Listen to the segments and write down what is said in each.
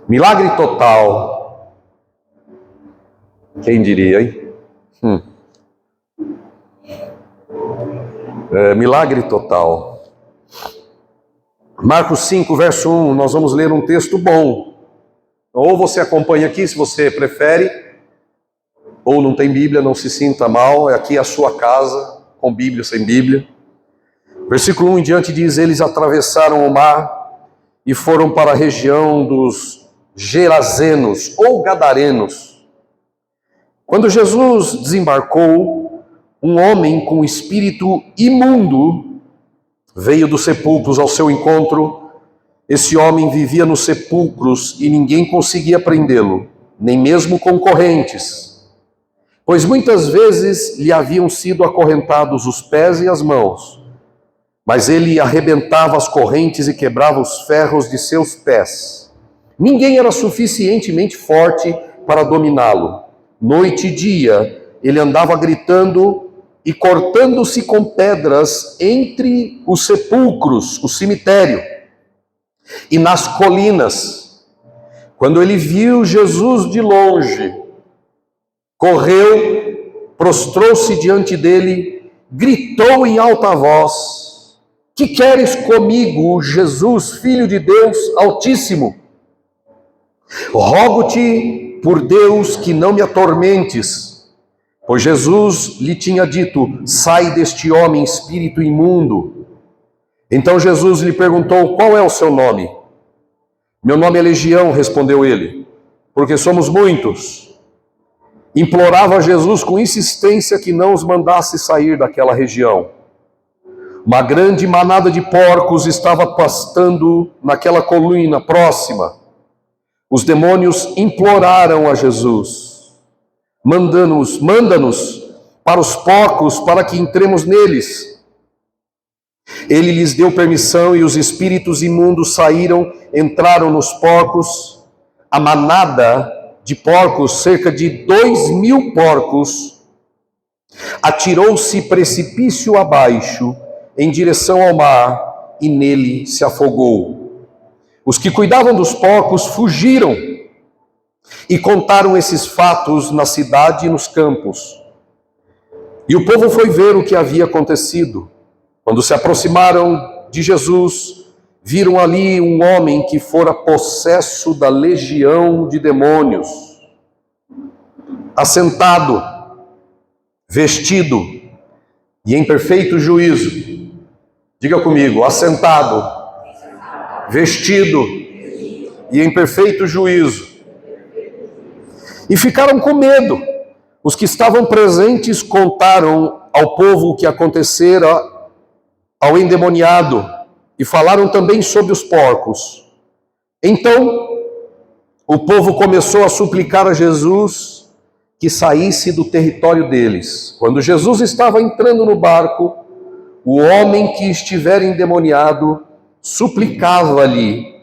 Milagre total. Quem diria, hein? Milagre total. Marcos 5, verso 1, nós vamos ler um texto bom. Ou você acompanha aqui, se você prefere, ou não tem Bíblia, não se sinta mal, é aqui a sua casa, com Bíblia, sem Bíblia. Versículo 1 em diante diz: eles atravessaram o mar e foram para a região dos Gerazenos ou Gadarenos. Quando Jesus desembarcou, um homem com espírito imundo veio dos sepulcros ao seu encontro. Esse homem vivia nos sepulcros e ninguém conseguia prendê-lo, nem mesmo com correntes, pois muitas vezes lhe haviam sido acorrentados os pés e as mãos, mas ele arrebentava as correntes e quebrava os ferros de seus pés. Ninguém era suficientemente forte para dominá-lo. Noite e dia, ele andava gritando e cortando-se com pedras entre os sepulcros, o cemitério, e nas colinas. Quando ele viu Jesus de longe, correu, prostrou-se diante dele, gritou em alta voz: que queres comigo, Jesus, Filho de Deus Altíssimo? Rogo-te por Deus que não me atormentes. Pois Jesus lhe tinha dito: sai deste homem, espírito imundo. Então Jesus lhe perguntou: qual é o seu nome? Meu nome é Legião, respondeu ele, porque somos muitos. Implorava Jesus com insistência que não os mandasse sair daquela região. Uma grande manada de porcos estava pastando naquela colina próxima. Os demônios imploraram a Jesus: manda-nos para os porcos para que entremos neles. Ele lhes deu permissão e os espíritos imundos saíram, entraram nos porcos. A manada de porcos, cerca de 2.000 porcos, atirou-se precipício abaixo em direção ao mar e nele se afogou. Os que cuidavam dos porcos fugiram e contaram esses fatos na cidade e nos campos. E o povo foi ver o que havia acontecido. Quando se aproximaram de Jesus, viram ali um homem que fora possesso da legião de demônios, assentado, vestido e em perfeito juízo. Diga comigo: assentado, vestido e em perfeito juízo. E ficaram com medo. Os que estavam presentes contaram ao povo o que acontecera ao endemoniado e falaram também sobre os porcos. Então, o povo começou a suplicar a Jesus que saísse do território deles. Quando Jesus estava entrando no barco, o homem que estivera endemoniado suplicava-lhe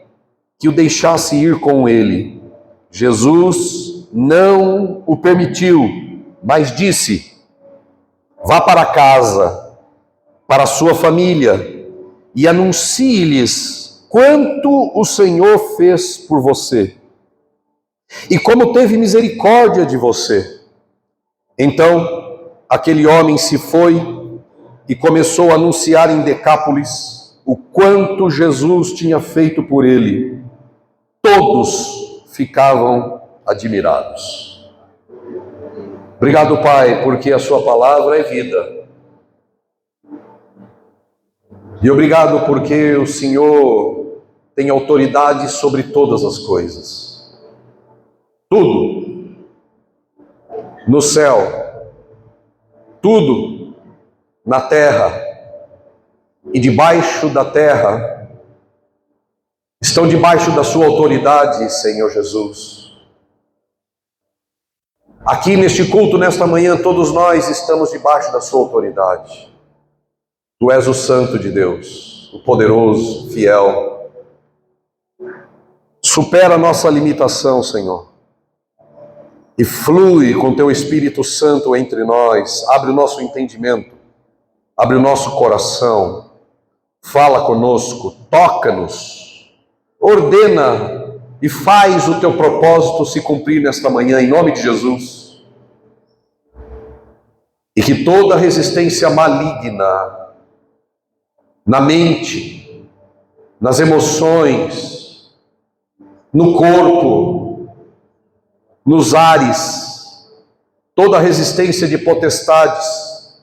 que o deixasse ir com ele. Jesus não o permitiu, mas disse: vá para casa, para a sua família, e anuncie-lhes quanto o Senhor fez por você e como teve misericórdia de você. Então, aquele homem se foi e começou a anunciar em Decápolis o quanto Jesus tinha feito por ele. Todos ficavam admirados. Obrigado, Pai, porque a sua palavra é vida. E obrigado porque o Senhor tem autoridade sobre todas as coisas. Tudo no céu, tudo na terra e debaixo da terra estão debaixo da sua autoridade, Senhor Jesus. Aqui neste culto, nesta manhã, todos nós estamos debaixo da sua autoridade. Tu és o Santo de Deus, o poderoso, fiel. Supera a nossa limitação, Senhor, e flui com teu Espírito Santo entre nós. Abre o nosso entendimento, abre o nosso coração, fala conosco, toca-nos, ordena e faz o teu propósito se cumprir nesta manhã, em nome de Jesus. E que toda resistência maligna na mente, nas emoções, no corpo, nos ares, toda resistência de potestades,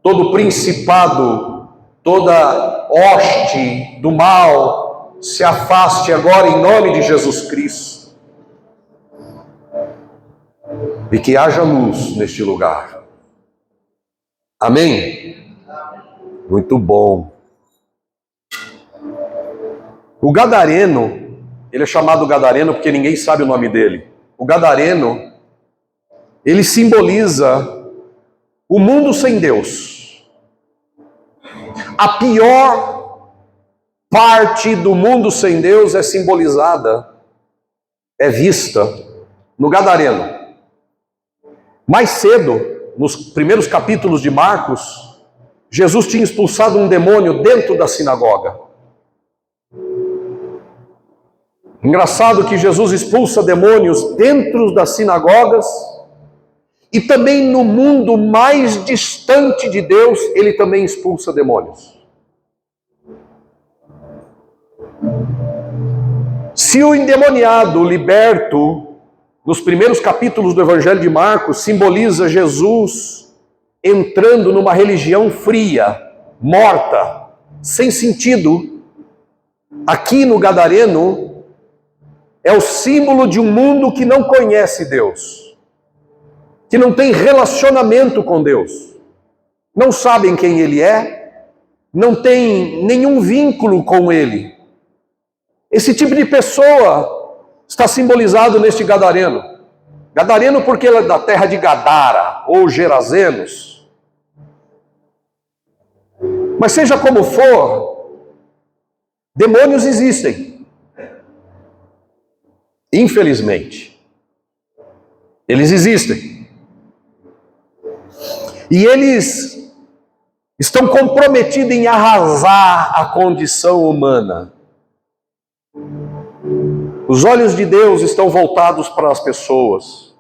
todo principado, toda hoste do mal, se afaste agora em nome de Jesus Cristo. E que haja luz neste lugar. Amém? Muito bom. O gadareno, ele é chamado gadareno porque ninguém sabe o nome dele. O gadareno, ele simboliza o mundo sem Deus. A pior parte do mundo sem Deus é simbolizada, é vista no gadareno. Mais cedo, nos primeiros capítulos de Marcos, Jesus tinha expulsado um demônio dentro da sinagoga. Engraçado que Jesus expulsa demônios dentro das sinagogas e também no mundo mais distante de Deus, ele também expulsa demônios. Se o endemoniado liberto nos primeiros capítulos do Evangelho de Marcos simboliza Jesus entrando numa religião fria, morta, sem sentido, aqui no gadareno é o símbolo de um mundo que não conhece Deus, que não tem relacionamento com Deus, não sabem quem Ele é, não tem nenhum vínculo com Ele. Esse tipo de pessoa está simbolizado neste gadareno. Gadareno porque ele é da terra de Gadara, ou Gerazenos. Mas seja como for, demônios existem. Infelizmente. Eles existem. E eles estão comprometidos em arrasar a condição humana. Os olhos de Deus estão voltados para as pessoas.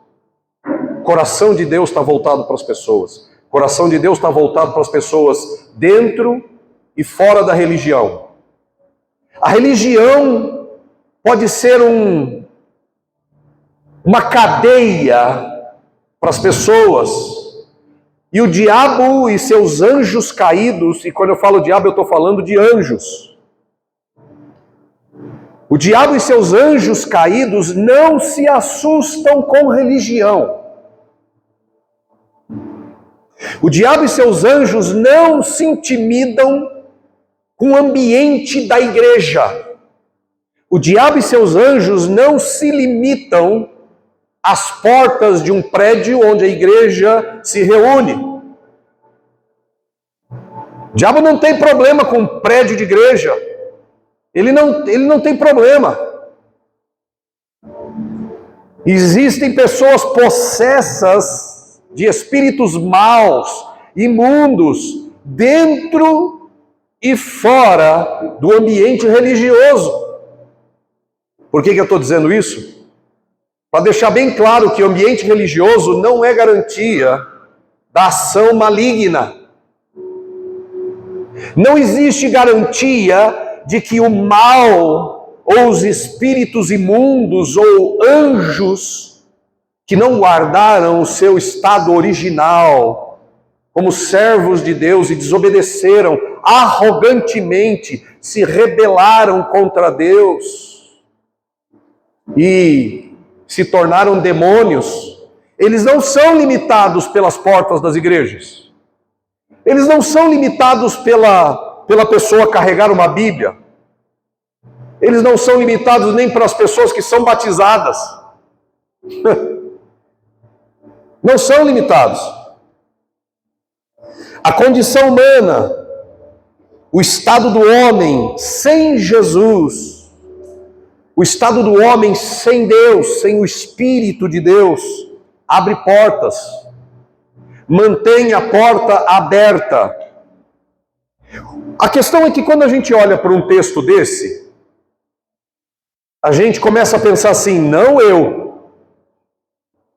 O coração de Deus está voltado para as pessoas. O coração de Deus está voltado para as pessoas dentro e fora da religião. A religião pode ser uma cadeia para as pessoas. E o diabo e seus anjos caídos, e quando eu falo diabo eu estou falando de anjos. O diabo e seus anjos caídos não se assustam com religião. O diabo e seus anjos não se intimidam com o ambiente da igreja. O diabo e seus anjos não se limitam às portas de um prédio onde a igreja se reúne. O diabo não tem problema com um prédio de igreja. Ele não tem problema. Existem pessoas possessas de espíritos maus, imundos, dentro e fora do ambiente religioso. Por que eu estou dizendo isso? Para deixar bem claro que o ambiente religioso não é garantia da ação maligna. Não existe garantia de que o mal, ou os espíritos imundos, ou anjos que não guardaram o seu estado original, como servos de Deus e desobedeceram arrogantemente, se rebelaram contra Deus e se tornaram demônios, eles não são limitados pelas portas das igrejas. Eles não são limitados pela pessoa carregar uma Bíblia. Eles não são limitados nem pelas pessoas que são batizadas. Não são limitados. A condição humana, o estado do homem sem Jesus, o estado do homem sem Deus, sem o Espírito de Deus, abre portas, mantém a porta aberta. A questão é que quando a gente olha para um texto desse, a gente começa a pensar assim, não eu,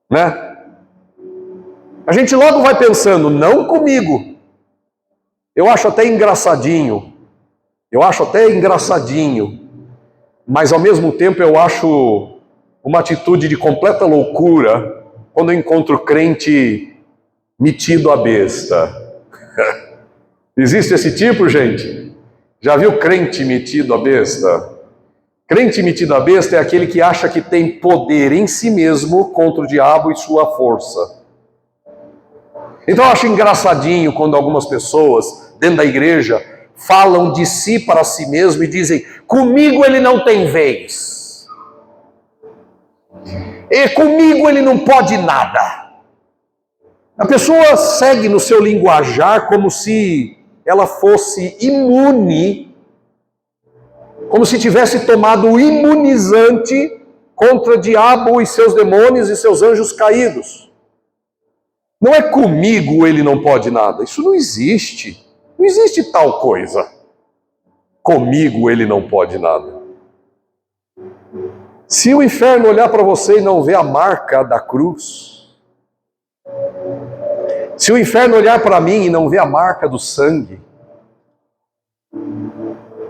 né? A gente logo vai pensando, não comigo. Eu acho até engraçadinho, mas ao mesmo tempo eu acho uma atitude de completa loucura quando eu encontro crente metido a besta. Existe esse tipo, gente? Já viu crente metido a besta? Crente metido a besta é aquele que acha que tem poder em si mesmo contra o diabo e sua força. Então eu acho engraçadinho quando algumas pessoas dentro da igreja falam de si para si mesmo e dizem, comigo ele não tem vez. E comigo ele não pode nada. A pessoa segue no seu linguajar como se ela fosse imune, como se tivesse tomado o imunizante contra o diabo e seus demônios e seus anjos caídos. Não é comigo ele não pode nada. Isso não existe. Não existe tal coisa. Comigo ele não pode nada. Se o inferno olhar para você e não ver a marca da cruz, se o inferno olhar para mim e não ver a marca do sangue,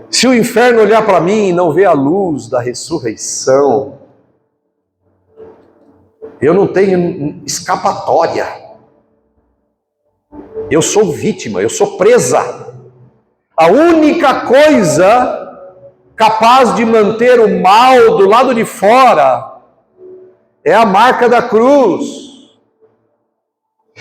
se o inferno olhar para mim e não ver a luz da ressurreição, eu não tenho escapatória. Eu sou vítima, eu sou presa. A única coisa capaz de manter o mal do lado de fora é a marca da cruz.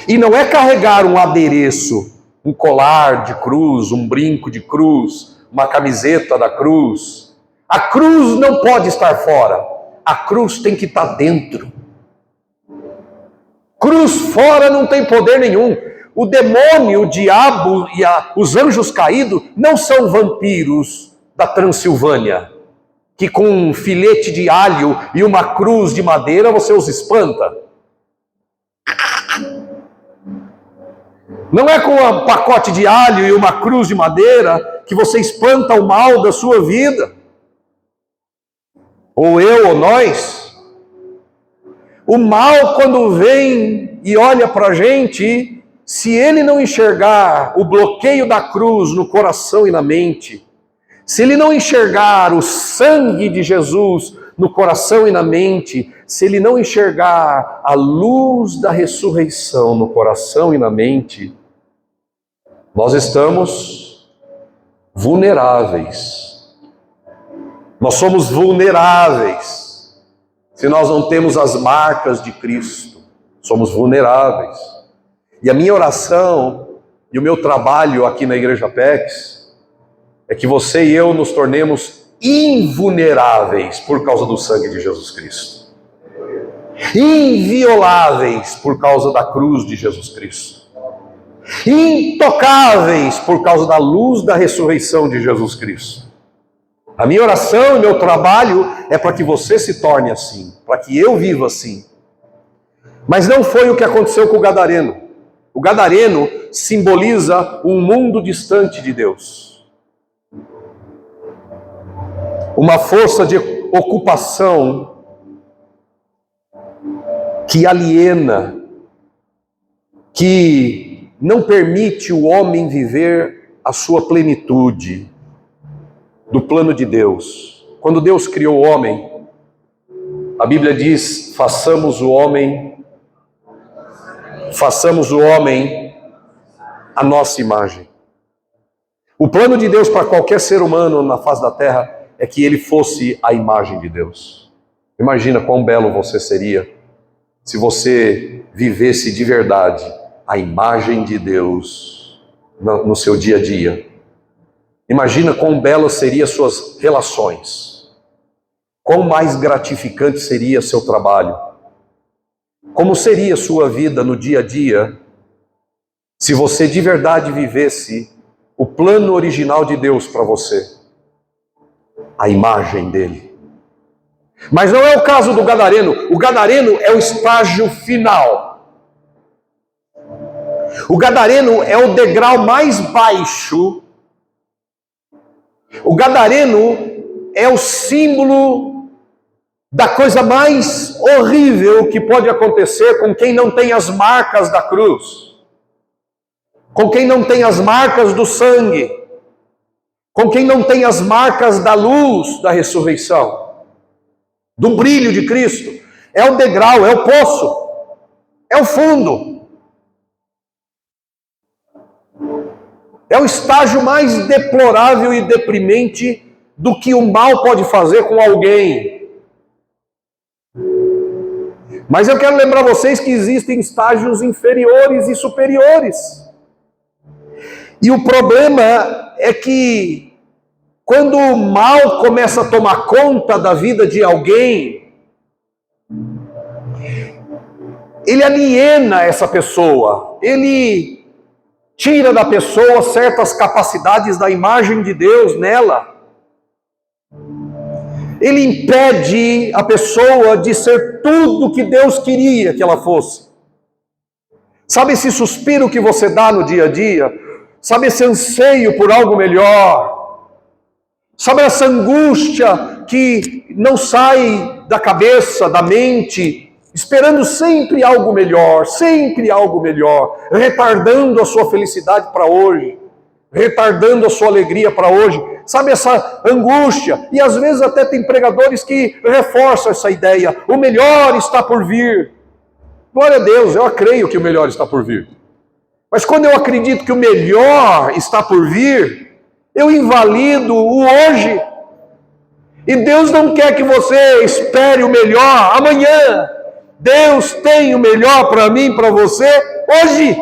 E não é carregar um adereço, um colar de cruz, um brinco de cruz, uma camiseta da cruz. A cruz não pode estar fora. A cruz tem que estar dentro. Cruz fora não tem poder nenhum. O demônio, o diabo e os anjos caídos não são vampiros da Transilvânia, que com um filete de alho e uma cruz de madeira você os espanta. Não é com um pacote de alho e uma cruz de madeira que você espanta o mal da sua vida. Ou eu ou nós. O mal, quando vem e olha para a gente, se ele não enxergar o bloqueio da cruz no coração e na mente, se ele não enxergar o sangue de Jesus no coração e na mente, se ele não enxergar a luz da ressurreição no coração e na mente, nós estamos vulneráveis. Nós somos vulneráveis. Se nós não temos as marcas de Cristo, somos vulneráveis. E a minha oração e o meu trabalho aqui na Igreja Apex é que você e eu nos tornemos invulneráveis por causa do sangue de Jesus Cristo. Invioláveis por causa da cruz de Jesus Cristo. Intocáveis por causa da luz da ressurreição de Jesus Cristo. A minha oração e meu trabalho é para que você se torne assim, para que eu viva assim. Mas não foi o que aconteceu com o gadareno. O gadareno simboliza um mundo distante de Deus. Uma força de ocupação que aliena, que não permite o homem viver a sua plenitude do plano de Deus. Quando Deus criou o homem, a Bíblia diz, façamos o homem à nossa imagem. O plano de Deus para qualquer ser humano na face da terra é que ele fosse a imagem de Deus. Imagina quão belo você seria se você vivesse de verdade a imagem de Deus no seu dia a dia. Imagina quão belas seriam suas relações, quão mais gratificante seria seu trabalho, como seria sua vida no dia a dia se você de verdade vivesse o plano original de Deus para você, a imagem dele. Mas não é o caso do gadareno. O gadareno é o estágio final. O gadareno é o degrau mais baixo. O gadareno é o símbolo da coisa mais horrível que pode acontecer com quem não tem as marcas da cruz, com quem não tem as marcas do sangue, com quem não tem as marcas da luz da ressurreição, do brilho de Cristo. É o degrau, é o poço, é o fundo. É o estágio mais deplorável e deprimente do que o mal pode fazer com alguém. Mas eu quero lembrar vocês que existem estágios inferiores e superiores. E o problema é que quando o mal começa a tomar conta da vida de alguém, ele aliena essa pessoa, ele tira da pessoa certas capacidades da imagem de Deus nela. Ele impede a pessoa de ser tudo que Deus queria que ela fosse. Sabe esse suspiro que você dá no dia a dia? Sabe esse anseio por algo melhor? Sabe essa angústia que não sai da cabeça, da mente, esperando sempre algo melhor, retardando a sua felicidade para hoje, retardando a sua alegria para hoje. Sabe essa angústia? E às vezes até tem pregadores que reforçam essa ideia. O melhor está por vir. Glória a Deus, eu creio que o melhor está por vir. Mas quando eu acredito que o melhor está por vir, eu invalido o hoje. E Deus não quer que você espere o melhor amanhã. Deus tem o melhor para mim, para você, hoje.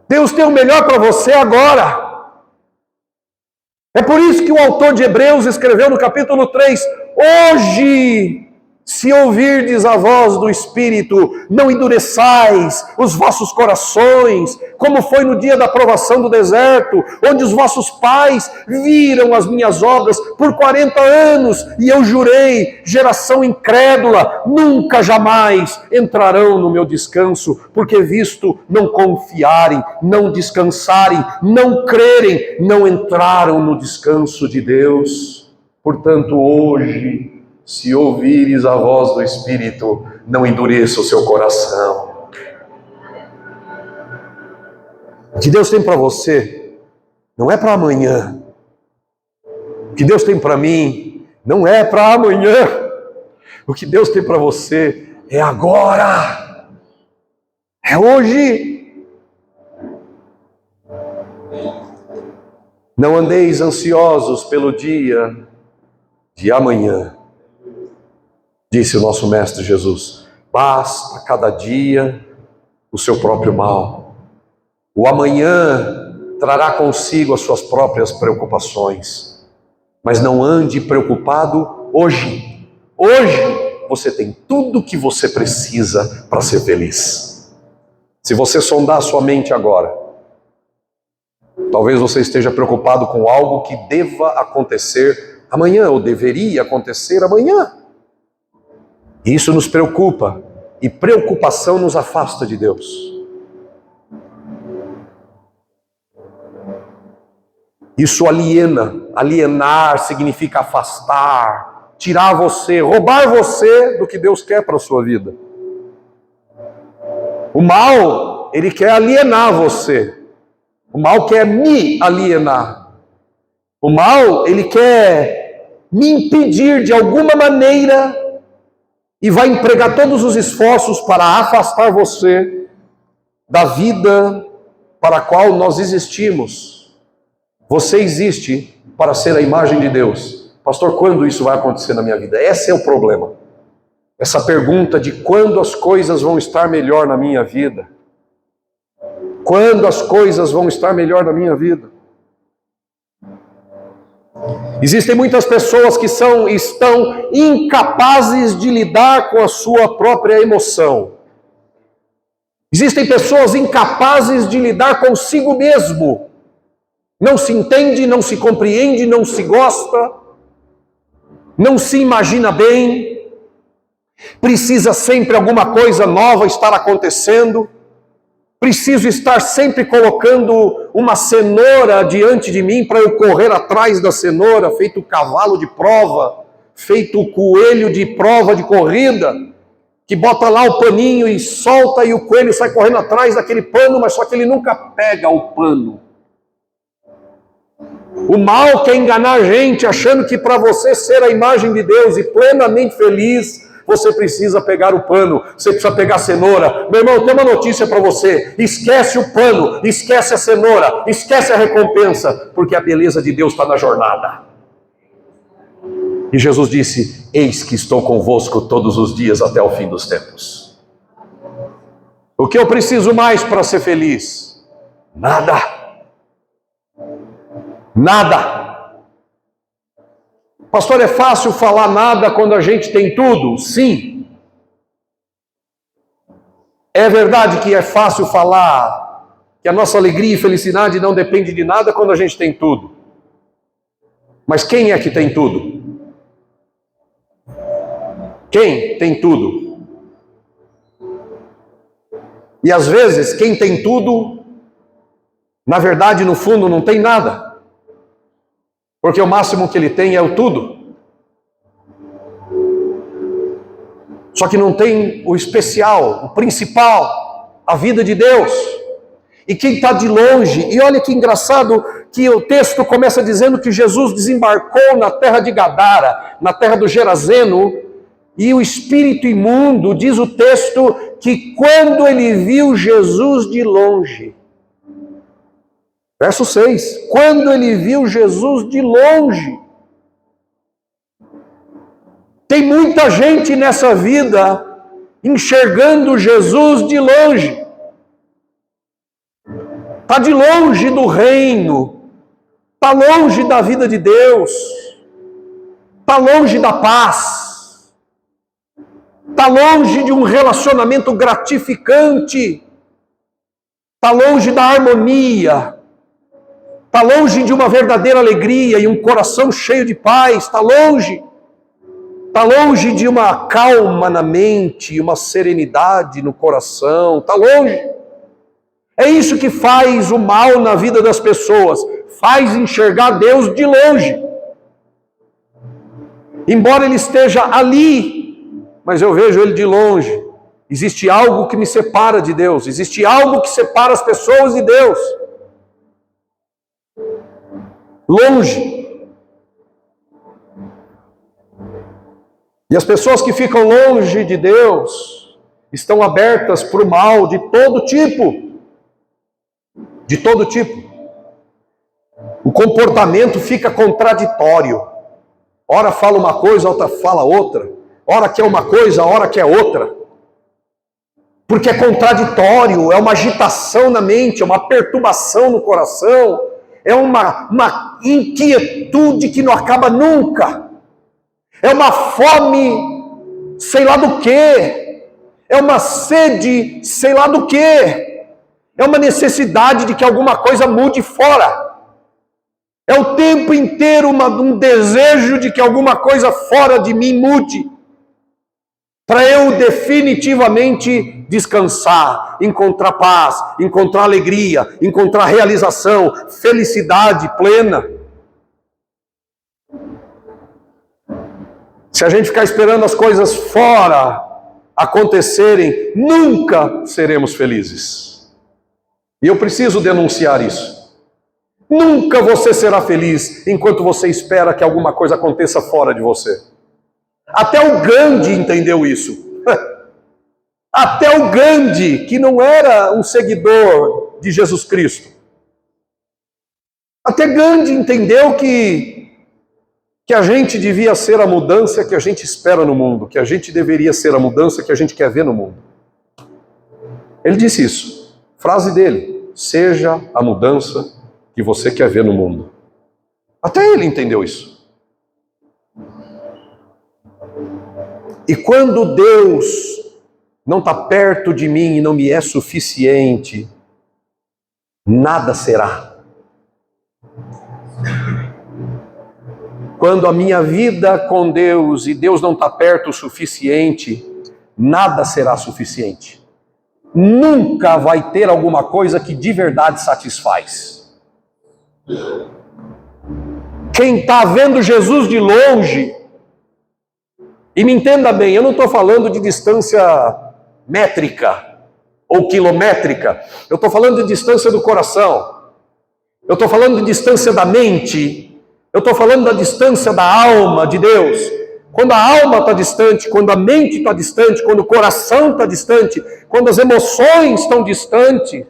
Deus tem o melhor para você agora. É por isso que o autor de Hebreus escreveu no capítulo 3, hoje, se ouvirdes a voz do Espírito, não endureçais os vossos corações, como foi no dia da provação do deserto, onde os vossos pais viram as minhas obras por 40 anos, e eu jurei, geração incrédula, nunca jamais entrarão no meu descanso, porque visto não confiarem, não descansarem, não crerem, não entraram no descanso de Deus. Portanto, hoje, se ouvires a voz do Espírito, não endureça o seu coração. O que Deus tem para você não é para amanhã. O que Deus tem para mim não é para amanhã. O que Deus tem para você é agora. É hoje. Não andeis ansiosos pelo dia de amanhã. Disse o nosso Mestre Jesus, basta cada dia o seu próprio mal. O amanhã trará consigo as suas próprias preocupações. Mas não ande preocupado hoje. Hoje você tem tudo o que você precisa para ser feliz. Se você sondar a sua mente agora, talvez você esteja preocupado com algo que deva acontecer amanhã, ou deveria acontecer amanhã. Isso nos preocupa, e preocupação nos afasta de Deus. Isso aliena. Alienar significa afastar, tirar você, roubar você do que Deus quer para a sua vida. O mal, ele quer alienar você. O mal quer me alienar. O mal, ele quer me impedir de alguma maneira e vai empregar todos os esforços para afastar você da vida para a qual nós existimos. Você existe para ser a imagem de Deus. Pastor, quando isso vai acontecer na minha vida? Esse é o problema. Essa pergunta de quando as coisas vão estar melhor na minha vida. Quando as coisas vão estar melhor na minha vida? Existem muitas pessoas que estão incapazes de lidar com a sua própria emoção. Existem pessoas incapazes de lidar consigo mesmo. Não se entende, não se compreende, não se gosta, não se imagina bem. Precisa sempre alguma coisa nova estar acontecendo. Preciso estar sempre colocando uma cenoura diante de mim para eu correr atrás da cenoura, feito cavalo de prova, feito coelho de prova de corrida, que bota lá o paninho e solta e o coelho sai correndo atrás daquele pano, mas só que ele nunca pega o pano. O mal quer enganar a gente, achando que para você ser a imagem de Deus e plenamente feliz, você precisa pegar o pano, você precisa pegar a cenoura. Meu irmão, tem uma notícia para você: esquece o pano, esquece a cenoura, esquece a recompensa, porque a beleza de Deus está na jornada. E Jesus disse: eis que estou convosco todos os dias até o fim dos tempos. O que eu preciso mais para ser feliz? Nada. Nada. Pastor, é fácil falar nada quando a gente tem tudo? Sim. É verdade que é fácil falar que a nossa alegria e felicidade não depende de nada quando a gente tem tudo. Mas quem é que tem tudo? Quem tem tudo? E às vezes, quem tem tudo, na verdade, no fundo, não tem nada. Porque o máximo que ele tem é o tudo. Só que não tem o especial, o principal, a vida de Deus. E quem está de longe, e olha que engraçado que o texto começa dizendo que Jesus desembarcou na terra de Gadara, na terra do Gerazeno, e o espírito imundo, diz o texto, que quando ele viu Jesus de longe, verso 6, quando ele viu Jesus de longe. Tem muita gente nessa vida enxergando Jesus de longe. Está de longe do reino, está longe da vida de Deus, está longe da paz, está longe de um relacionamento gratificante, está longe da harmonia, está longe de uma verdadeira alegria e um coração cheio de paz, está longe de uma calma na mente e uma serenidade no coração, está longe. É isso que faz o mal na vida das pessoas, faz enxergar Deus de longe. Embora ele esteja ali, mas eu vejo ele de longe. Existe algo que me separa de Deus, existe algo que separa as pessoas de Deus. Longe. E as pessoas que ficam longe de Deus estão abertas para o mal de todo tipo. De todo tipo. O comportamento fica contraditório. Ora fala uma coisa, outra fala outra. Ora quer uma coisa, ora quer outra. Porque é contraditório, é uma agitação na mente, é uma perturbação no coração. É uma inquietude que não acaba nunca. É uma fome, sei lá do quê. É uma sede, sei lá do quê. É uma necessidade de que alguma coisa mude fora. É o tempo inteiro um desejo de que alguma coisa fora de mim mude. Para eu definitivamente descansar, encontrar paz, encontrar alegria, encontrar realização, felicidade plena. Se a gente ficar esperando as coisas fora acontecerem, nunca seremos felizes. E eu preciso denunciar isso. Nunca você será feliz enquanto você espera que alguma coisa aconteça fora de você. Até o Gandhi entendeu isso. Até o Gandhi, que não era um seguidor de Jesus Cristo. Até Gandhi entendeu que a gente devia ser a mudança que a gente espera no mundo, que a gente deveria ser a mudança que a gente quer ver no mundo. Ele disse isso. Frase dele: seja a mudança que você quer ver no mundo. Até ele entendeu isso. E quando Deus não está perto de mim e não me é suficiente, nada será. Quando a minha vida com Deus e Deus não está perto o suficiente, nada será suficiente. nunca vai ter alguma coisa que de verdade satisfaz. Quem está vendo Jesus de longe, e me entenda bem, eu não estou falando de distância métrica ou quilométrica, eu estou falando de distância do coração, eu estou falando de distância da mente, eu estou falando da distância da alma de Deus. Quando a alma está distante, quando a mente está distante, quando o coração está distante, quando as emoções estão distantes,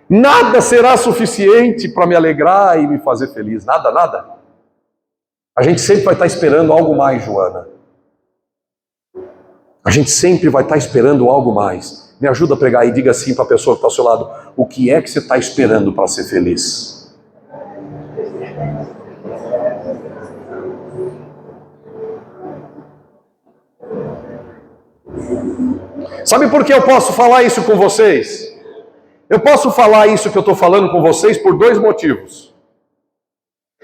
nada será suficiente para me alegrar e me fazer feliz. Nada, nada. A gente sempre vai estar esperando algo mais, Joana. A gente sempre vai estar esperando algo mais. Me ajuda a pregar e diga assim para a pessoa que está ao seu lado: o que é que você está esperando para ser feliz? Sabe por que eu posso falar isso com vocês? Eu posso falar isso que eu estou falando com vocês por dois motivos.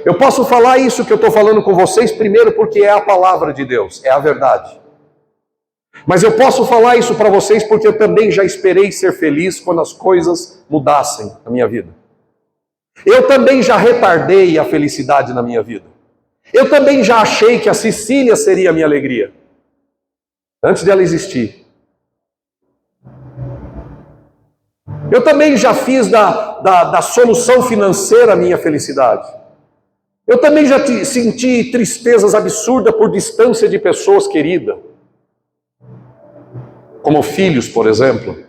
Eu posso falar isso que eu estou falando com vocês, primeiro porque é a palavra de Deus, é a verdade. Mas eu posso falar isso para vocês porque eu também já esperei ser feliz quando as coisas mudassem na minha vida. Eu também já retardei a felicidade na minha vida. Eu também já achei que a Cecília seria a minha alegria, antes dela existir. Eu também já fiz da solução financeira a minha felicidade. Eu também já senti tristezas absurdas por distância de pessoas queridas. Como filhos, por exemplo.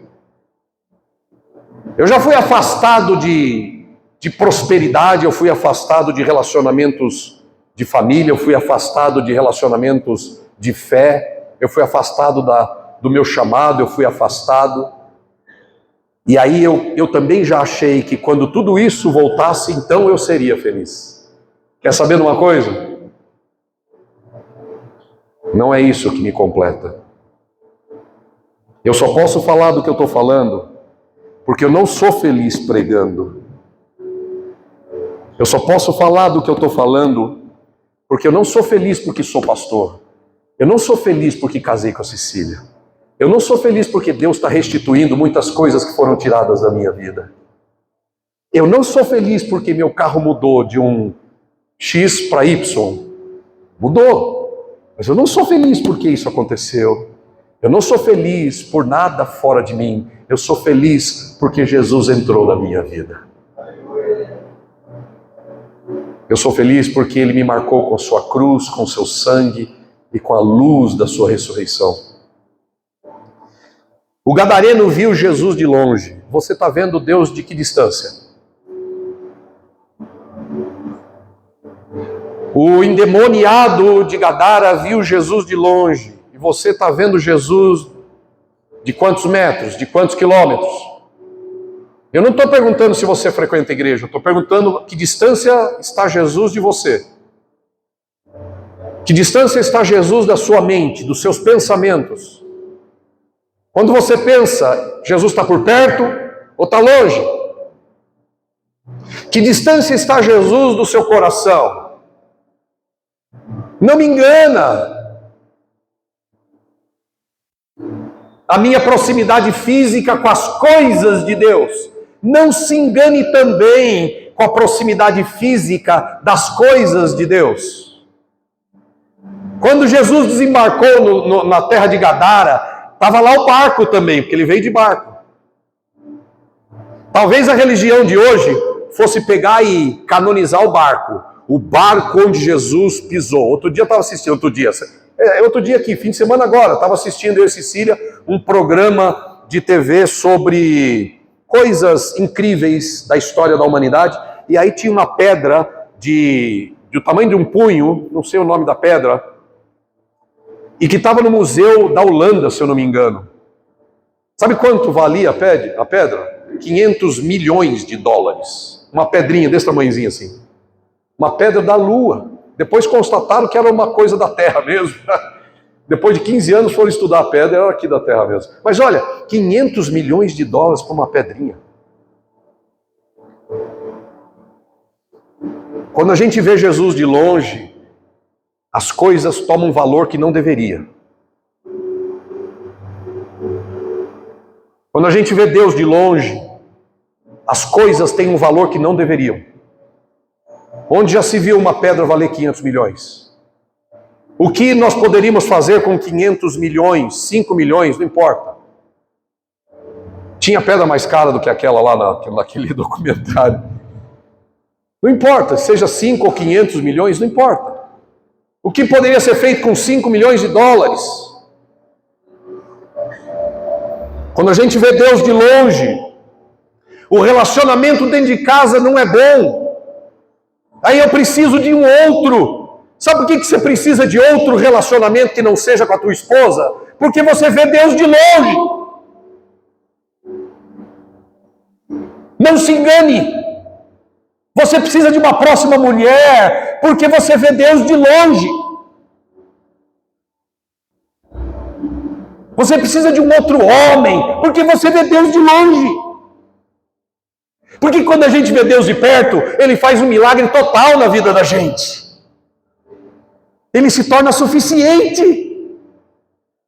Eu já fui afastado de prosperidade, eu fui afastado de relacionamentos de família, eu fui afastado de relacionamentos de fé, eu fui afastado do meu chamado, eu fui afastado. E aí eu também já achei que quando tudo isso voltasse, então eu seria feliz. Quer saber de uma coisa? Não é isso que me completa. Eu só posso falar do que eu estou falando porque eu não sou feliz pregando. Eu só posso falar do que eu estou falando porque eu não sou feliz porque sou pastor. Eu não sou feliz porque casei com a Cecília. Eu não sou feliz porque Deus está restituindo muitas coisas que foram tiradas da minha vida. Eu não sou feliz porque meu carro mudou de um X para Y. Mudou. Mas eu não sou feliz porque isso aconteceu. Eu não sou feliz por nada fora de mim. Eu sou feliz porque Jesus entrou na minha vida. Eu sou feliz porque Ele me marcou com a sua cruz, com o seu sangue e com a luz da sua ressurreição. O gadareno viu Jesus de longe. Você está vendo Deus de que distância? O endemoniado de Gadara viu Jesus de longe. E você está vendo Jesus de quantos metros? De quantos quilômetros? Eu não estou perguntando se você frequenta a igreja. Eu estou perguntando que distância está Jesus de você. Que distância está Jesus da sua mente, dos seus pensamentos? Quando você pensa, Jesus está por perto ou está longe? Que distância está Jesus do seu coração? Não me engana. A minha proximidade física com as coisas de Deus. Não se engane também com a proximidade física das coisas de Deus. Quando Jesus desembarcou na terra de Gadara, estava lá o barco também, porque ele veio de barco. Talvez a religião de hoje fosse pegar e canonizar o barco onde Jesus pisou. Outro dia eu estava assistindo, outro dia aqui, fim de semana agora, estava assistindo eu e Cecília um programa de TV sobre coisas incríveis da história da humanidade, e aí tinha uma pedra do tamanho de um punho, não sei o nome da pedra, e que estava no museu da Holanda, se eu não me engano. Sabe quanto valia a pedra? 500 milhões de dólares. Uma pedrinha desse tamanhozinho assim. Uma pedra da Lua. Depois constataram que era uma coisa da Terra mesmo. Depois de 15 anos foram estudar a pedra, era aqui da Terra mesmo. Mas olha, 500 milhões de dólares para uma pedrinha. Quando a gente vê Jesus de longe, as coisas tomam um valor que não deveria. Quando a gente vê Deus de longe, as coisas têm um valor que não deveriam. Onde já se viu uma pedra valer 500 milhões? O que nós poderíamos fazer com 500 milhões, 5 milhões, não importa. Tinha pedra mais cara do que aquela lá naquele documentário. Não importa, seja 5 ou 500 milhões, não importa. O que poderia ser feito com 5 milhões de dólares? Quando a gente vê Deus de longe, o relacionamento dentro de casa não é bom. Aí eu preciso de um outro. Sabe por que você precisa de outro relacionamento que não seja com a tua esposa? Porque você vê Deus de longe. Não se engane. Você precisa de uma próxima mulher, porque você vê Deus de longe. Você precisa de um outro homem, porque você vê Deus de longe. Porque quando a gente vê Deus de perto, Ele faz um milagre total na vida da gente. Ele se torna suficiente.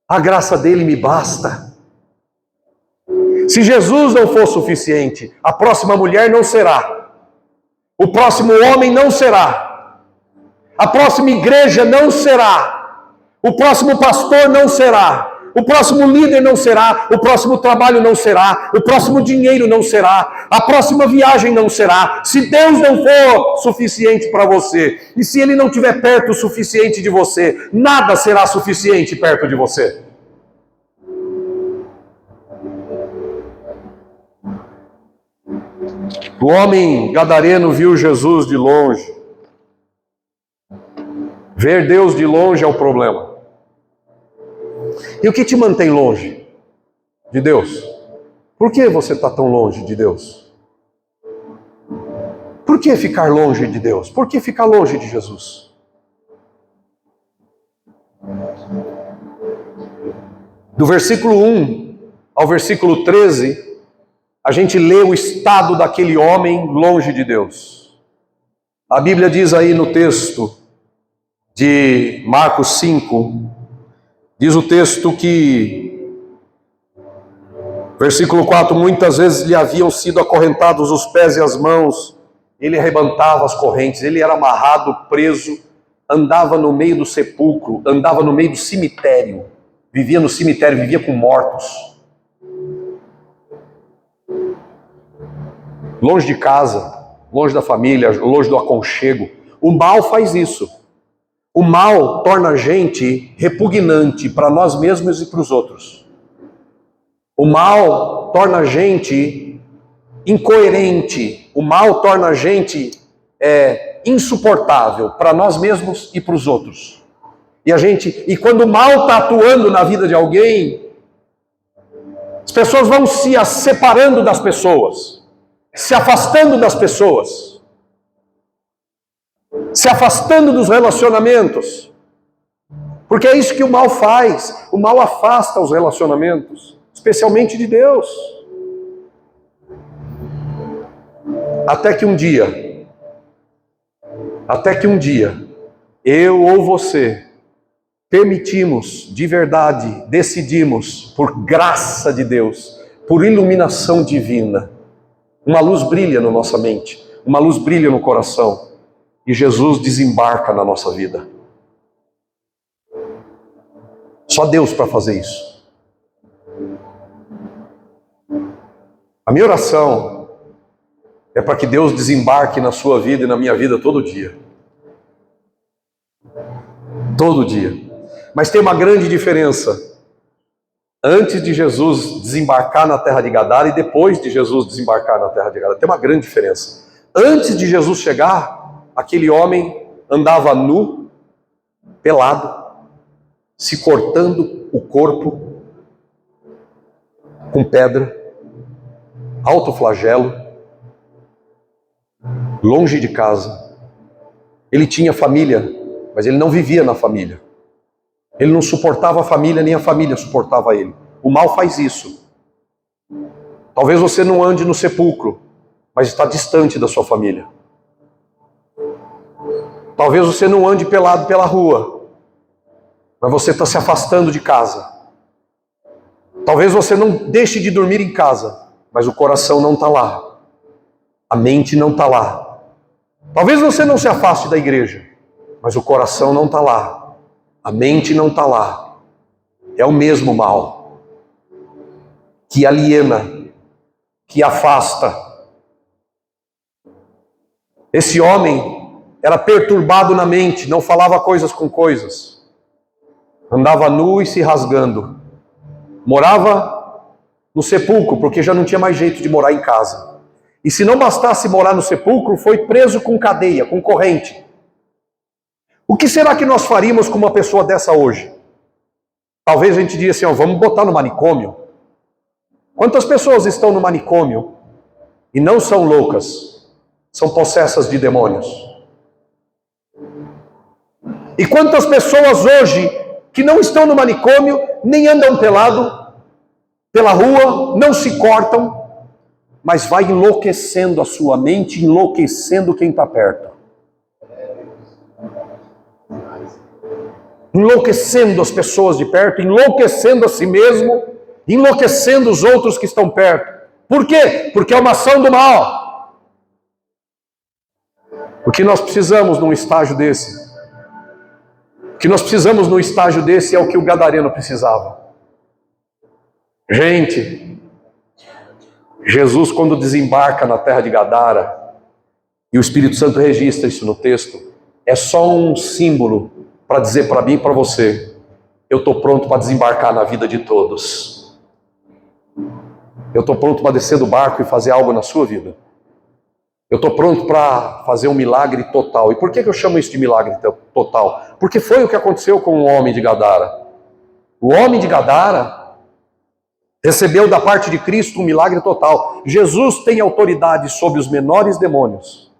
A graça dele me basta. Se Jesus não for suficiente, a próxima mulher não será. O próximo homem não será. A próxima igreja não será. O próximo pastor não será. O próximo líder não será. O próximo trabalho não será. O próximo dinheiro não será. A próxima viagem não será. Se Deus não for suficiente para você, e se Ele não estiver perto o suficiente de você, nada será suficiente perto de você. O homem gadareno viu Jesus de longe. Ver Deus de longe é o problema. E o que te mantém longe de Deus? Por que você está tão longe de Deus? Por que ficar longe de Deus? Por que ficar longe de Jesus? Do versículo 1 ao versículo 13, a gente lê o estado daquele homem longe de Deus. A Bíblia diz aí no texto de Marcos 5, diz o texto que, versículo 4, muitas vezes lhe haviam sido acorrentados os pés e as mãos, ele arrebentava as correntes, ele era amarrado, preso, andava no meio do sepulcro, andava no meio do cemitério, vivia no cemitério, vivia com mortos. Longe de casa, longe da família, longe do aconchego. O mal faz isso. O mal torna a gente repugnante para nós mesmos e para os outros. O mal torna a gente incoerente. O mal torna a gente insuportável para nós mesmos e para os outros. E quando o mal está atuando na vida de alguém, as pessoas vão se separando das pessoas, se afastando das pessoas, se afastando dos relacionamentos, porque é isso que o mal faz. O mal afasta os relacionamentos, especialmente de Deus. Até que um dia, eu ou você permitimos de verdade, decidimos, por graça de Deus, por iluminação divina, uma luz brilha na nossa mente, uma luz brilha no coração, e Jesus desembarca na nossa vida. Só Deus para fazer isso. A minha oração é para que Deus desembarque na sua vida e na minha vida todo dia. Todo dia. Mas tem uma grande diferença. Antes de Jesus desembarcar na terra de Gadara e depois de Jesus desembarcar na terra de Gadara. Tem uma grande diferença. Antes de Jesus chegar, aquele homem andava nu, pelado, se cortando o corpo com pedra, alto flagelo, longe de casa. Ele tinha família, mas ele não vivia na família. Ele não suportava a família, nem a família suportava ele. O mal faz isso. Talvez você não ande no sepulcro, mas está distante da sua família. Talvez você não ande pelado pela rua, mas você está se afastando de casa. Talvez você não deixe de dormir em casa, mas o coração não está lá. A mente não está lá. Talvez você não se afaste da igreja, mas o coração não está lá. A mente não está lá. É o mesmo mal que aliena, que afasta. Esse homem era perturbado na mente, não falava coisas com coisas. Andava nu e se rasgando. Morava no sepulcro, porque já não tinha mais jeito de morar em casa. E se não bastasse morar no sepulcro, foi preso com cadeia, com corrente. O que será que nós faríamos com uma pessoa dessa hoje? Talvez a gente diga assim, vamos botar no manicômio. Quantas pessoas estão no manicômio e não são loucas, são possessas de demônios? E quantas pessoas hoje que não estão no manicômio, nem andam pelado pela rua, não se cortam, mas vai enlouquecendo a sua mente, enlouquecendo quem está perto. Enlouquecendo as pessoas de perto, enlouquecendo a si mesmo, enlouquecendo os outros que estão perto. Por quê? Porque é uma ação do mal. O que nós precisamos num estágio desse? O que nós precisamos num estágio desse é o que o gadareno precisava. Gente, Jesus, quando desembarca na terra de Gadara, e o Espírito Santo registra isso no texto, é só um símbolo para dizer para mim e para você, eu estou pronto para desembarcar na vida de todos. Eu estou pronto para descer do barco e fazer algo na sua vida. Eu estou pronto para fazer um milagre total. E por que eu chamo isso de milagre total? Porque foi o que aconteceu com o homem de Gadara. O homem de Gadara recebeu da parte de Cristo um milagre total. Jesus tem autoridade sobre os menores demônios.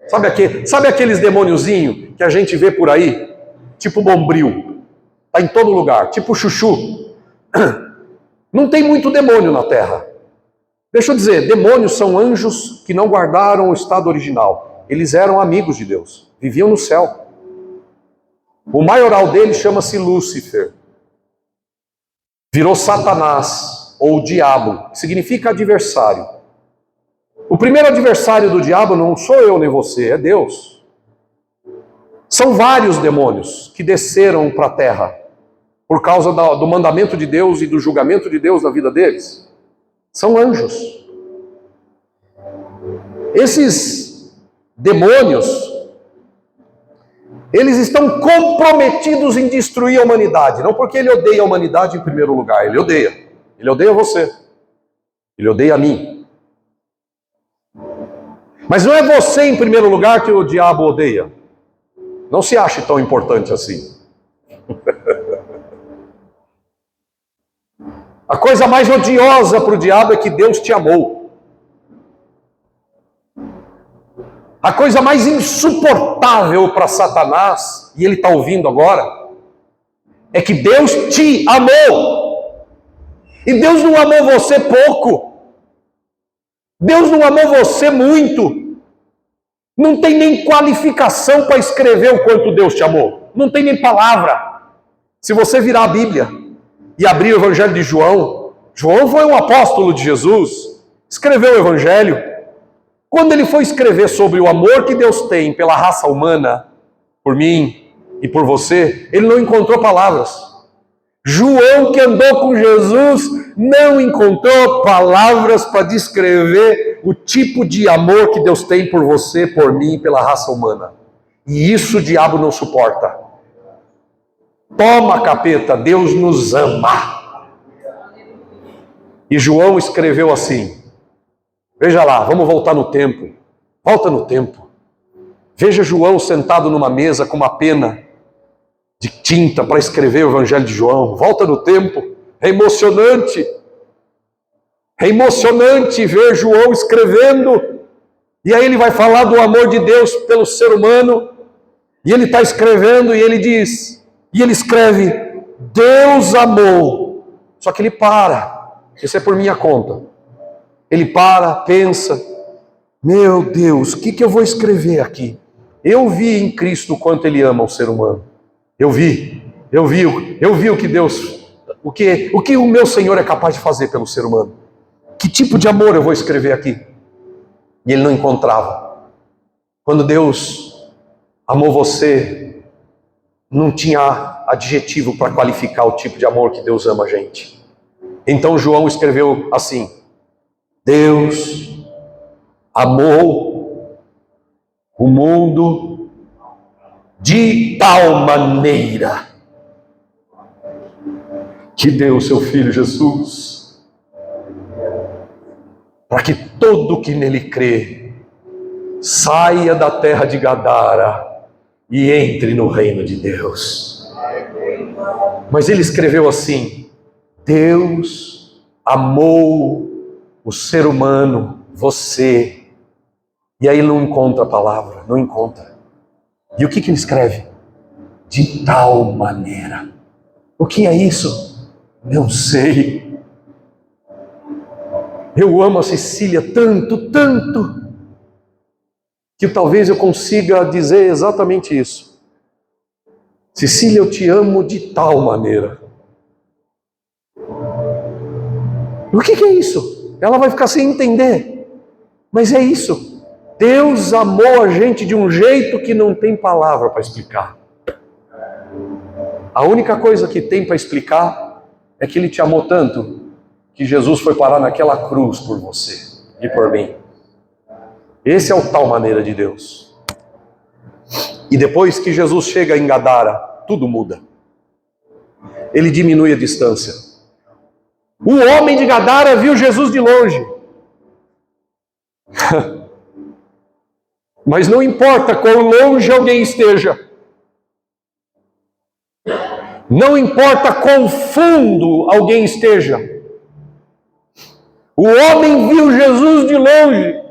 Sabe aqueles demôniozinhos que a gente vê por aí? Tipo bombril. Está em todo lugar. Tipo chuchu. Não tem muito demônio na terra. Deixa eu dizer, demônios são anjos que não guardaram o estado original. Eles eram amigos de Deus. Viviam no céu. O maioral deles chama-se Lúcifer. Virou Satanás, ou o diabo, que significa adversário. O primeiro adversário do diabo não sou eu nem você, é Deus. São vários demônios que desceram para a terra por causa do mandamento de Deus e do julgamento de Deus na vida deles. São anjos. Esses demônios, eles estão comprometidos em destruir a humanidade. Não porque ele odeia a humanidade em primeiro lugar, ele odeia. Ele odeia você. Ele odeia a mim. Mas não é você em primeiro lugar que o diabo odeia. Não se ache tão importante assim. A coisa mais odiosa para o diabo é que Deus te amou. A coisa mais insuportável para Satanás, e ele está ouvindo agora, é que Deus te amou. E Deus não amou você pouco. Deus não amou você muito. Não tem nem qualificação para escrever o quanto Deus te amou. Não tem nem palavra. Se você virar a Bíblia e abrir o Evangelho de João, João foi um apóstolo de Jesus, escreveu o Evangelho. Quando ele foi escrever sobre o amor que Deus tem pela raça humana, por mim e por você, ele não encontrou palavras. João, que andou com Jesus, não encontrou palavras para descrever o tipo de amor que Deus tem por você, por mim e pela raça humana. E isso o diabo não suporta. Toma, capeta, Deus nos ama. E João escreveu assim. Veja lá, vamos voltar no tempo. Volta no tempo. Veja João sentado numa mesa com uma pena de tinta para escrever o Evangelho de João. Volta no tempo. É emocionante. É emocionante ver João escrevendo. E aí ele vai falar do amor de Deus pelo ser humano. E ele está escrevendo e ele diz... E ele escreve, Deus amou. Só que ele para. Isso é por minha conta. Ele para, pensa. Meu Deus, o que eu vou escrever aqui? Eu vi em Cristo o quanto ele ama o ser humano. Eu vi o que Deus o que o meu Senhor é capaz de fazer pelo ser humano. Que tipo de amor eu vou escrever aqui? E ele não encontrava. Quando Deus amou você, não tinha adjetivo para qualificar o tipo de amor que Deus ama a gente. Então João escreveu assim: Deus amou o mundo de tal maneira que deu o seu Filho Jesus, para que todo que nele crê saia da terra de Gadara e entre no reino de Deus. Mas ele escreveu assim: Deus amou o ser humano, você. E aí ele não encontra a palavra, não encontra. E o que ele escreve? De tal maneira. O que é isso? Não sei. Eu amo a Cecília tanto, tanto, que talvez eu consiga dizer exatamente isso. Cecília, eu te amo de tal maneira. O que é isso? Ela vai ficar sem entender. Mas é isso. Deus amou a gente de um jeito que não tem palavra para explicar. A única coisa que tem para explicar é que Ele te amou tanto que Jesus foi parar naquela cruz por você e por mim. Esse é o tal maneira de Deus. E depois que Jesus chega em Gadara, tudo muda. Ele diminui a distância. O homem de Gadara viu Jesus de longe. Mas não importa quão longe alguém esteja. Não importa quão fundo alguém esteja. O homem viu Jesus de longe.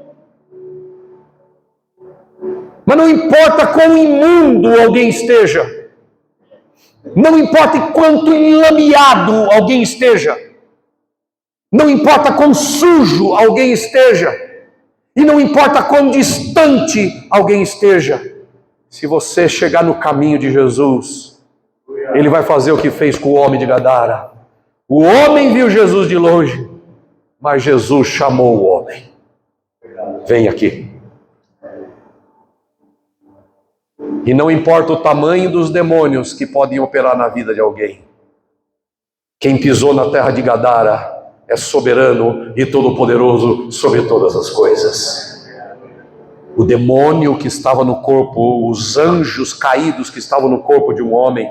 Mas não importa quão imundo alguém esteja. Não importa quanto enlameado alguém esteja. Não importa quão sujo alguém esteja. E não importa quão distante alguém esteja. Se você chegar no caminho de Jesus, Ele vai fazer o que fez com o homem de Gadara. O homem viu Jesus de longe, mas Jesus chamou o homem. Vem aqui. E não importa o tamanho dos demônios que podem operar na vida de alguém. Quem pisou na terra de Gadara é soberano e todo-poderoso sobre todas as coisas. O demônio que estava no corpo, os anjos caídos que estavam no corpo de um homem,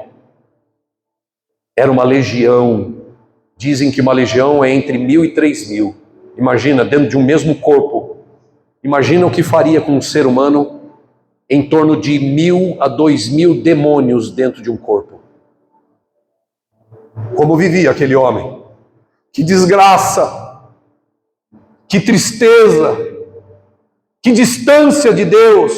era uma legião. Dizem que uma legião é entre 1.000 e 3.000. Imagina, dentro de um mesmo corpo. Imagina o que faria com um ser humano em torno de 1.000 a 2.000 demônios dentro de um corpo. Como vivia aquele homem? Que desgraça, que tristeza, que distância de Deus,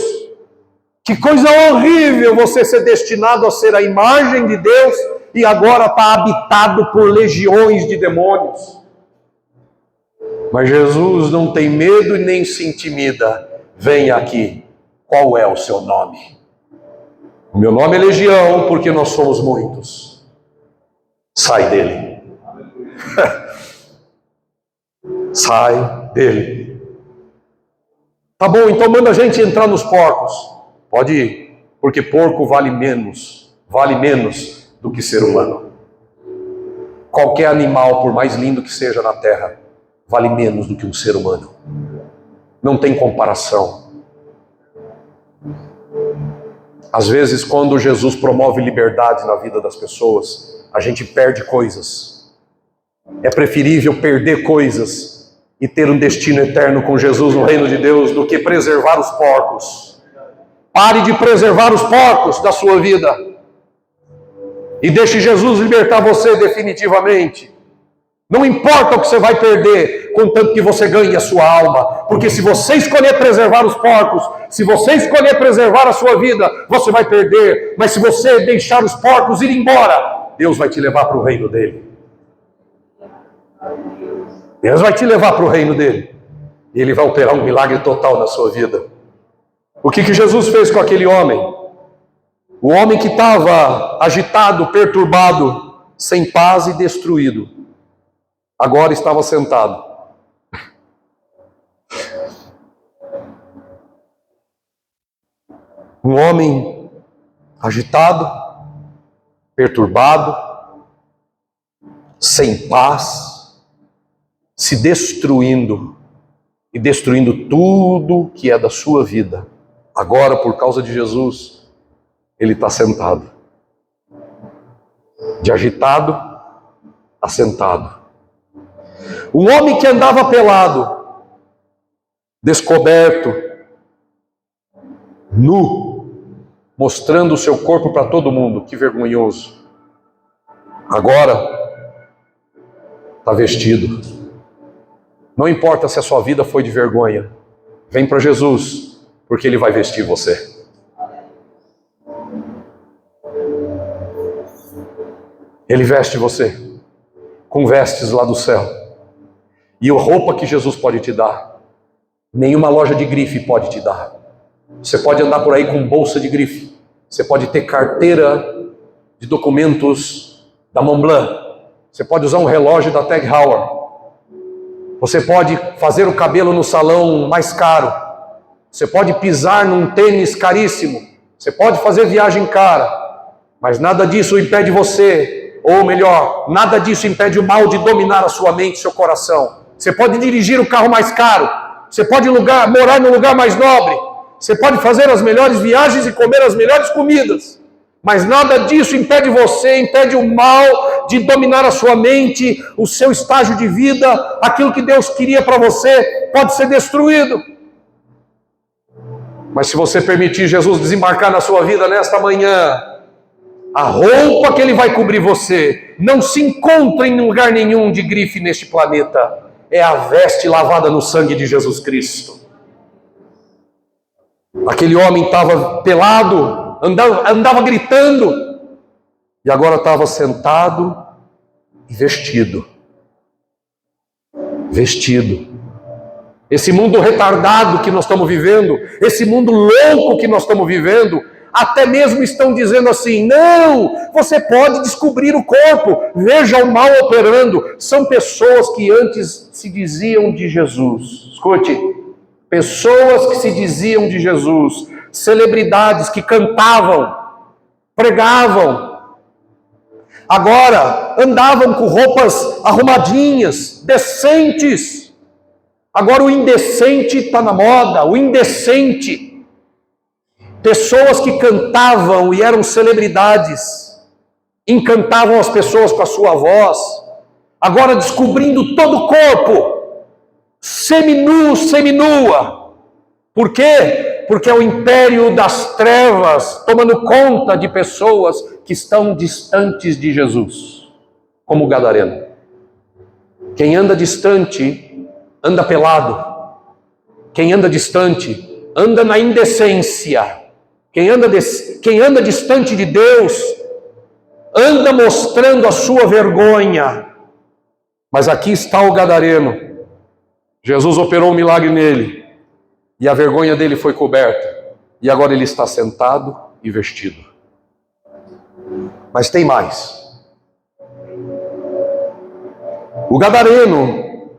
que coisa horrível você ser destinado a ser a imagem de Deus e agora está habitado por legiões de demônios. Mas Jesus não tem medo e nem se intimida. Venha aqui, qual é o seu nome? O meu nome é Legião porque nós somos muitos. Sai dele. Sai dele. Tá bom, então manda a gente entrar nos porcos. Pode ir, porque porco vale menos do que ser humano. Qualquer animal, por mais lindo que seja na terra, vale menos do que um ser humano. Não tem comparação. Às vezes, quando Jesus promove liberdade na vida das pessoas, a gente perde coisas. É preferível perder coisas e ter um destino eterno com Jesus no reino de Deus do que preservar os porcos. Pare de preservar os porcos da sua vida e deixe Jesus libertar você definitivamente. Não importa o que você vai perder, contanto que você ganhe a sua alma. Porque se você escolher preservar os porcos, se você escolher preservar a sua vida, você vai perder. Mas se você deixar os porcos ir embora, Deus vai te levar para o reino dele. Deus vai te levar para o reino dele. E ele vai operar um milagre total na sua vida. O que Jesus fez com aquele homem? O homem que estava agitado, perturbado, sem paz e destruído, agora estava sentado. Um homem agitado, perturbado, sem paz, se destruindo e destruindo tudo que é da sua vida. Agora, por causa de Jesus, ele está sentado. De agitado a sentado. Um homem que andava pelado, descoberto, nu, mostrando o seu corpo para todo mundo, que vergonhoso. Agora está vestido. Não importa se a sua vida foi de vergonha, vem para Jesus, porque Ele vai vestir você. Ele veste você com vestes lá do céu. E a roupa que Jesus pode te dar, nenhuma loja de grife pode te dar. Você pode andar por aí com bolsa de grife. Você pode ter carteira de documentos da Montblanc. Você pode usar um relógio da Tag Heuer. Você pode fazer o cabelo no salão mais caro. Você pode pisar num tênis caríssimo. Você pode fazer viagem cara. Mas nada disso impede você, ou melhor, nada disso impede o mal de dominar a sua mente e seu coração. Você pode dirigir o carro mais caro. Você pode morar no lugar mais nobre. Você pode fazer as melhores viagens e comer as melhores comidas. Mas nada disso impede você, impede o mal de dominar a sua mente, o seu estágio de vida, aquilo que Deus queria para você pode ser destruído. Mas se você permitir Jesus desembarcar na sua vida nesta manhã, a roupa que Ele vai cobrir você não se encontra em lugar nenhum de grife neste planeta. É a veste lavada no sangue de Jesus Cristo. Aquele homem estava pelado, andava gritando, e agora estava sentado e vestido. Vestido. Esse mundo retardado que nós estamos vivendo, esse mundo louco que nós estamos vivendo, até mesmo estão dizendo assim: não, você pode descobrir o corpo, veja o mal operando. São pessoas que antes se diziam de Jesus. Escute, pessoas que se diziam de Jesus, celebridades que cantavam, pregavam, agora andavam com roupas arrumadinhas, decentes. Agora o indecente está na moda, o indecente. Pessoas que cantavam e eram celebridades, encantavam as pessoas com a sua voz, agora descobrindo todo o corpo, seminu, seminua. Por quê? Porque é o império das trevas tomando conta de pessoas que estão distantes de Jesus, como o gadareno. Quem anda distante, anda pelado. Quem anda distante, anda na indecência. Quem anda distante de Deus, anda mostrando a sua vergonha. Mas aqui está o gadareno. Jesus operou um milagre nele, e a vergonha dele foi coberta, e agora ele está sentado e vestido. Mas tem mais. O gadareno,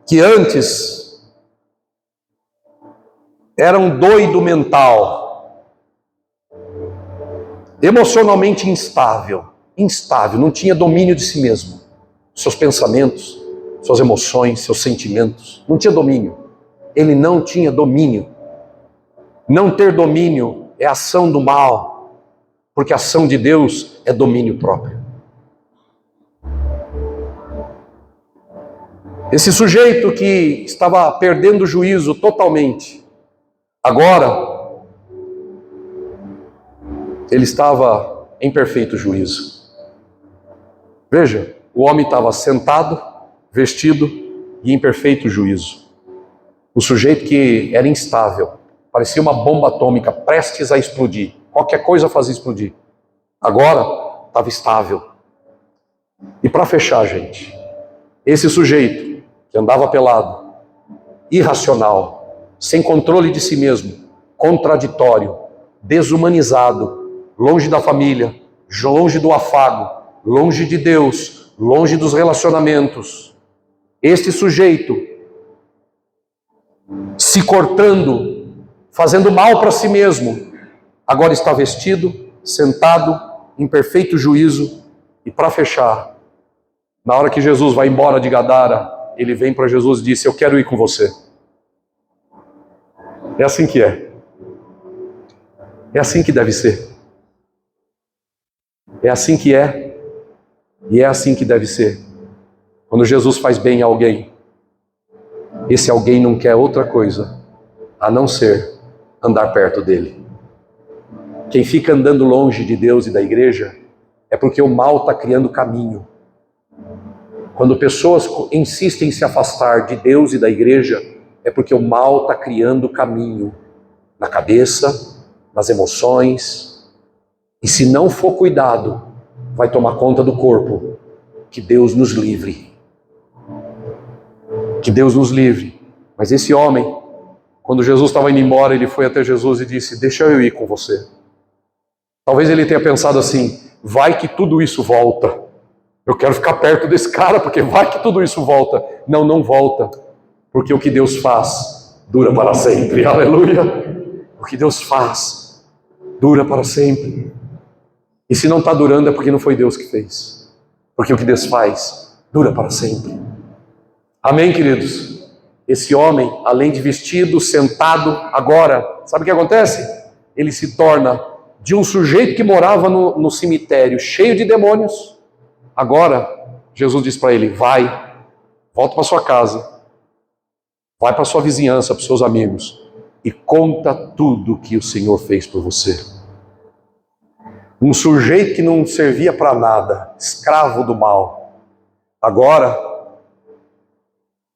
que antes era um doido mental, emocionalmente instável, não tinha domínio de si mesmo, seus pensamentos, suas emoções, seus sentimentos, não tinha domínio. Ele não tinha domínio. Não ter domínio é ação do mal, porque a ação de Deus é domínio próprio. Esse sujeito que estava perdendo o juízo totalmente, agora ele estava em perfeito juízo. Veja, o homem estava sentado, vestido e em perfeito juízo. O sujeito que era instável, parecia uma bomba atômica prestes a explodir. Qualquer coisa fazia explodir. Agora estava estável. E para fechar, gente, esse sujeito que andava pelado, irracional, sem controle de si mesmo, contraditório, desumanizado, longe da família, longe do afago, longe de Deus, longe dos relacionamentos. Este sujeito se cortando, fazendo mal para si mesmo, agora está vestido, sentado, em perfeito juízo. E para fechar, na hora que Jesus vai embora de Gadara, ele vem para Jesus e disse: eu quero ir com você. É assim que é. É assim que deve ser. É assim que é. E é assim que deve ser. Quando Jesus faz bem a alguém, esse alguém não quer outra coisa a não ser andar perto dele. Quem fica andando longe de Deus e da igreja é porque o mal está criando caminho. Quando pessoas insistem em se afastar de Deus e da igreja, é porque o mal está criando caminho na cabeça, nas emoções. E se não for cuidado, vai tomar conta do corpo. Que Deus nos livre. Que Deus nos livre. Mas esse homem, quando Jesus estava indo embora, ele foi até Jesus e disse: deixa eu ir com você. Talvez ele tenha pensado assim: vai que tudo isso volta. Eu quero ficar perto desse cara, porque vai que tudo isso volta. Não, não volta. Porque o que Deus faz dura para sempre. Aleluia. O que Deus faz dura para sempre. E se não está durando é porque não foi Deus que fez. Porque o que Deus faz dura para sempre. Amém, queridos? Esse homem, além de vestido, sentado, agora, sabe o que acontece? Ele se torna de um sujeito que morava no cemitério, cheio de demônios. Agora, Jesus diz para ele: vai, volta para sua casa, vai para sua vizinhança, para os seus amigos, e conta tudo que o Senhor fez por você. Um sujeito que não servia para nada, escravo do mal, agora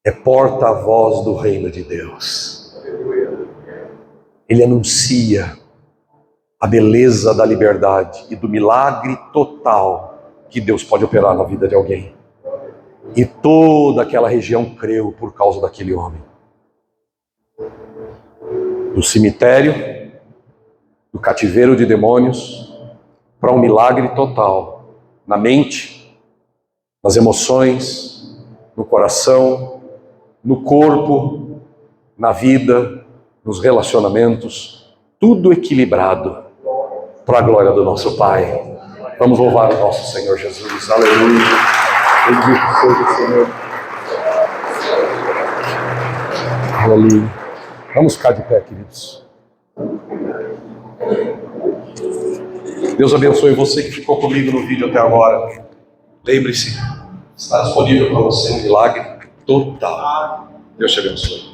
é porta-voz do reino de Deus. Ele anuncia a beleza da liberdade e do milagre total que Deus pode operar na vida de alguém. E toda aquela região creu por causa daquele homem. Do cemitério, do cativeiro de demônios, para um milagre total na mente, nas emoções, no coração, no corpo, na vida, nos relacionamentos, tudo equilibrado para a glória do nosso Pai. Vamos louvar o nosso Senhor Jesus. Aleluia. Bendito seja o Senhor. Aleluia. Vamos ficar de pé, queridos. Deus abençoe você que ficou comigo no vídeo até agora. Lembre-se, está disponível para você um milagre total. Deus te abençoe.